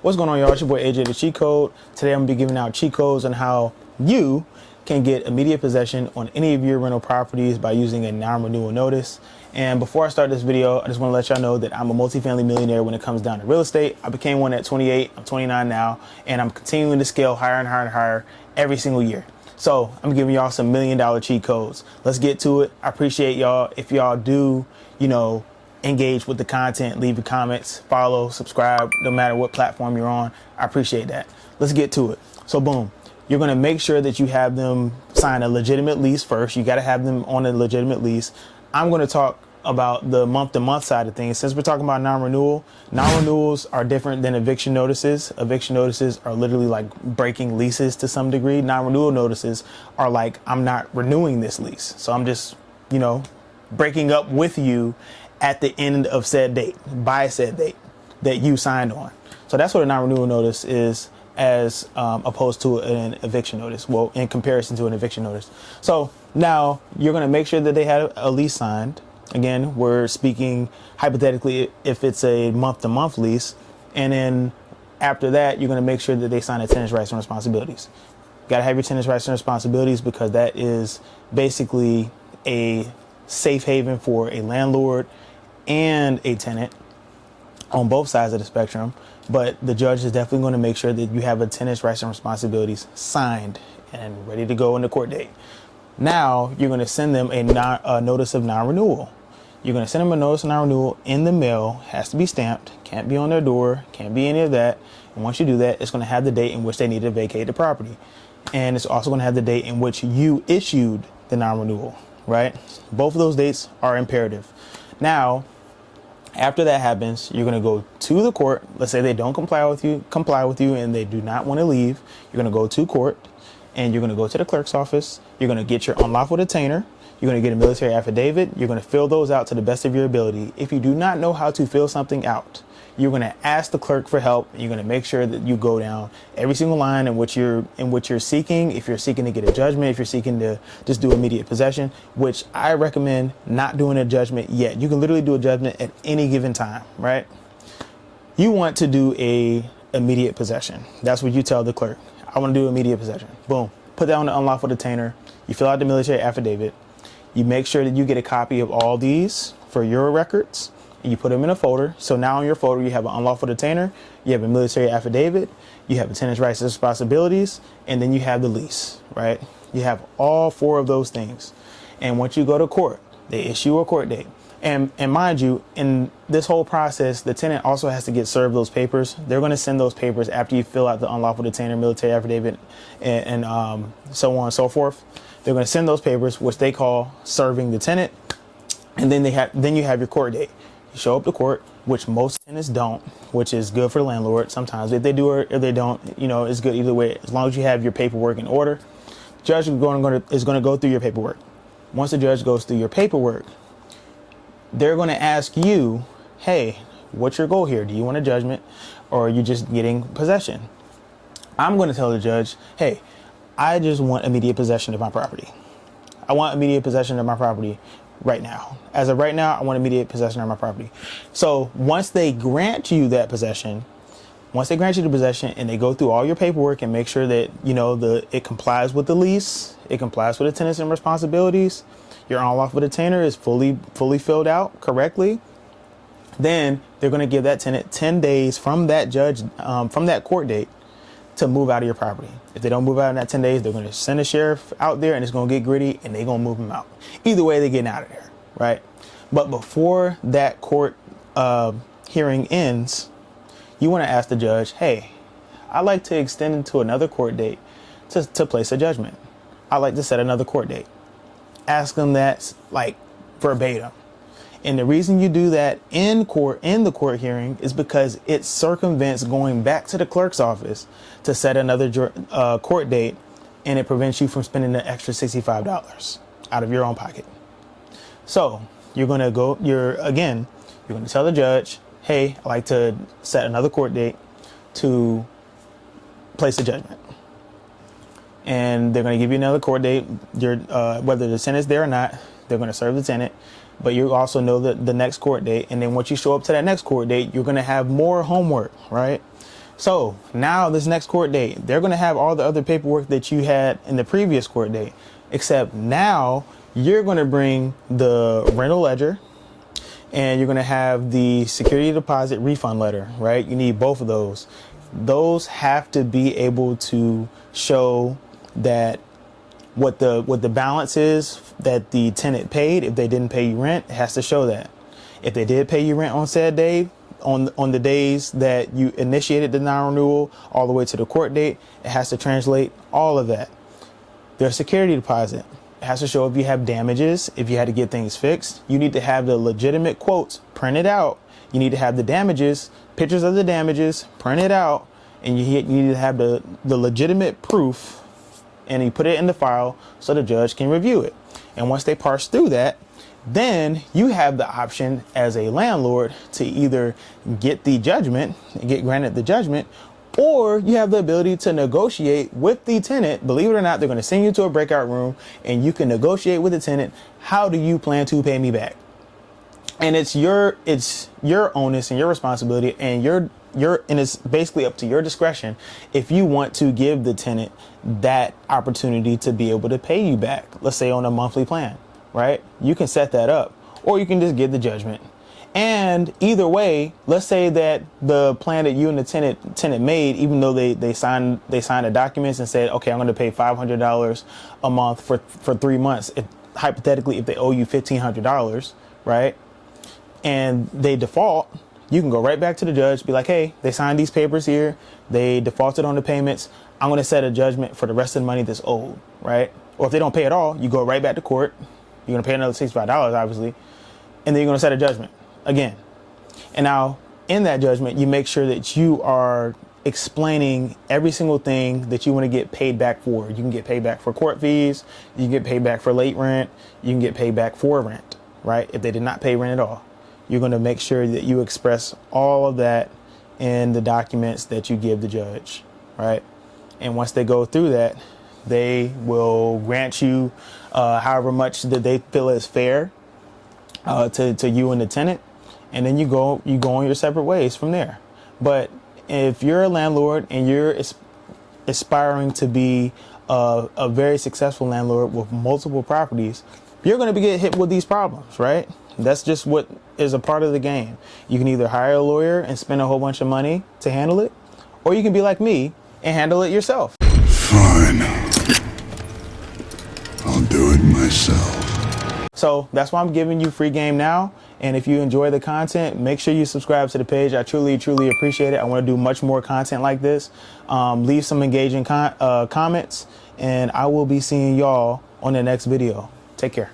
What's going on, y'all? It's your boy AJ the Cheat Code. Today I'm gonna be giving out cheat codes on how you can get immediate possession on any of your rental properties by using a non-renewal notice. And before I start this video, I just want to let y'all know that I'm a multifamily millionaire when it comes down to real estate. I became one at 28, I'm 29 now, and I'm continuing to scale higher and higher and higher every single year. So I'm giving y'all some $1 million cheat codes. Let's get to it. I appreciate y'all. If y'all do, engage with the content, leave your comments, follow, subscribe, no matter what platform you're on. I appreciate that. Let's get to it. So boom, you're going to make sure that you have them sign a legitimate lease first. You got to have them on a legitimate lease. I'm going to talk about the month-to-month side of things. Since we're talking about non-renewal, non-renewals are different than eviction notices. Eviction notices are literally like breaking leases to some degree. Non-renewal notices are like, I'm not renewing this lease. So I'm just, breaking up with you at the end of said date, by said date that you signed on. So that's what a non-renewal notice is, as opposed to an eviction notice. Well, in comparison to an eviction notice. So now you're going to make sure that they had a lease signed. Again, we're speaking hypothetically if it's a month-to-month lease. And then after that, you're going to make sure that they sign a tenant's rights and responsibilities. Got to have your tenant's rights and responsibilities, because that is basically a safe haven for a landlord and a tenant on both sides of the spectrum. But the judge is definitely going to make sure that you have a tenant's rights and responsibilities signed and ready to go in the court date. Now you're going to send them a notice of non-renewal. You're going to send them a notice of non-renewal in the mail. Has to be stamped, can't be on their door, can't be any of that. And once you do that, it's going to have the date in which they need to vacate the property. And it's also going to have the date in which you issued the non-renewal, right? Both of those dates are imperative. Now, after that happens, you're going to go to the court. Let's say they don't comply with you and they do not want to leave. You're going to go to court and you're going to go to the clerk's office. You're going to get your unlawful detainer. You're going to get a military affidavit. You're going to fill those out to the best of your ability. If you do not know how to fill something out, you're going to ask the clerk for help. You're going to make sure that you go down every single line in which you're seeking. If you're seeking to get a judgment, if you're seeking to just do immediate possession, which I recommend not doing a judgment yet. You can literally do a judgment at any given time, right? You want to do a immediate possession. That's what you tell the clerk. I want to do immediate possession. Boom. Put that on the unlawful detainer. You fill out the military affidavit. You make sure that you get a copy of all these for your records. You put them in a folder. So now in your folder, you have an unlawful detainer, you have a military affidavit, you have a tenant's rights and responsibilities, and then you have the lease, right? You have all four of those things. And once you go to court, they issue a court date. And mind you, in this whole process, the tenant also has to get served those papers. They're going to send those papers after you fill out the unlawful detainer, military affidavit, and so on and so forth. They're going to send those papers, which they call serving the tenant. And then you have your court date. You show up to court, which most tenants don't, which is good for the landlord. Sometimes if they do or if they don't, it's good either way. As long as you have your paperwork in order, the judge is going to go through your paperwork. Once the judge goes through your paperwork, they're going to ask you, hey, what's your goal here? Do you want a judgment, or are you just getting possession? I'm going to tell the judge, hey, I just want immediate possession of my property. I want immediate possession of my property right now. As of right now, I want immediate possession of my property. So once they grant you that possession, once they grant you the possession and they go through all your paperwork and make sure that, it complies with the lease, it complies with the tenants and responsibilities, your unlawful detainer is fully filled out correctly, then they're going to give that tenant 10 days from that judge, from that court date, to move out of your property. If they don't move out in that 10 days, they're going to send a sheriff out there and it's going to get gritty and they're going to move them out. Either way, they're getting out of there, right? But before that court hearing ends, you want to ask the judge, hey, I'd like to extend it to another court date to place a judgment. I'd like to set another court date. Ask them that like verbatim. And the reason you do that in the court hearing is because it circumvents going back to the clerk's office to set another court date, and it prevents you from spending the extra $65 out of your own pocket. So you're going to tell the judge, hey, I'd like to set another court date to place a judgment. And they're going to give you another court date. Whether the tenant's there or not, they're going to serve the tenant. But you also know the next court date. And then once you show up to that next court date, you're going to have more homework, right? So now this next court date, they're going to have all the other paperwork that you had in the previous court date, except now you're going to bring the rental ledger and you're going to have the security deposit refund letter, right? You need both of those. Those have to be able to show that what the balance is that the tenant paid. If they didn't pay you rent, it has to show that. If they did pay you rent on said day, on the days that you initiated the non-renewal all the way to the court date, it has to translate all of that. Their security deposit, it has to show if you have damages, if you had to get things fixed. You need to have the legitimate quotes printed out. You need to have the damages, pictures of the damages printed out, and you need to have the legitimate proof, and you put it in the file so the judge can review it. And once they parse through that, then you have the option as a landlord to either get the judgment, get granted the judgment, or you have the ability to negotiate with the tenant. Believe it or not, they're going to send you to a breakout room and you can negotiate with the tenant. How do you plan to pay me back? And it's your onus and your responsibility, and it's basically up to your discretion if you want to give the tenant that opportunity to be able to pay you back. Let's say on a monthly plan, right? You can set that up, or you can just get the judgment. And either way, let's say that the plan that you and the tenant made, even though they signed the documents and said, okay, I'm going to pay $500 a month for 3 months. Hypothetically, if they owe you $1,500, right? And they default, you can go right back to the judge, be like, hey, they signed these papers here. They defaulted on the payments. I'm going to set a judgment for the rest of the money that's owed, right? Or if they don't pay at all, you go right back to court. You're going to pay another $65, obviously. And then you're going to set a judgment again. And now in that judgment, you make sure that you are explaining every single thing that you want to get paid back for. You can get paid back for court fees. You can get paid back for late rent. You can get paid back for rent, right? If they did not pay rent at all. You're going to make sure that you express all of that in the documents that you give the judge, right? And once they go through that, they will grant you however much that they feel is fair to you and the tenant, and then you go on your separate ways from there. But if you're a landlord and you're aspiring to be a very successful landlord with multiple properties, you're going to get hit with these problems, right? That's just what is a part of the game. You can either hire a lawyer and spend a whole bunch of money to handle it, or you can be like me and handle it yourself. Fine. I'll do it myself. So that's why I'm giving you free game now. And if you enjoy the content, make sure you subscribe to the page. I truly appreciate it. I want to do much more content like this. Leave some engaging comments, and I will be seeing y'all on the next video. Take care.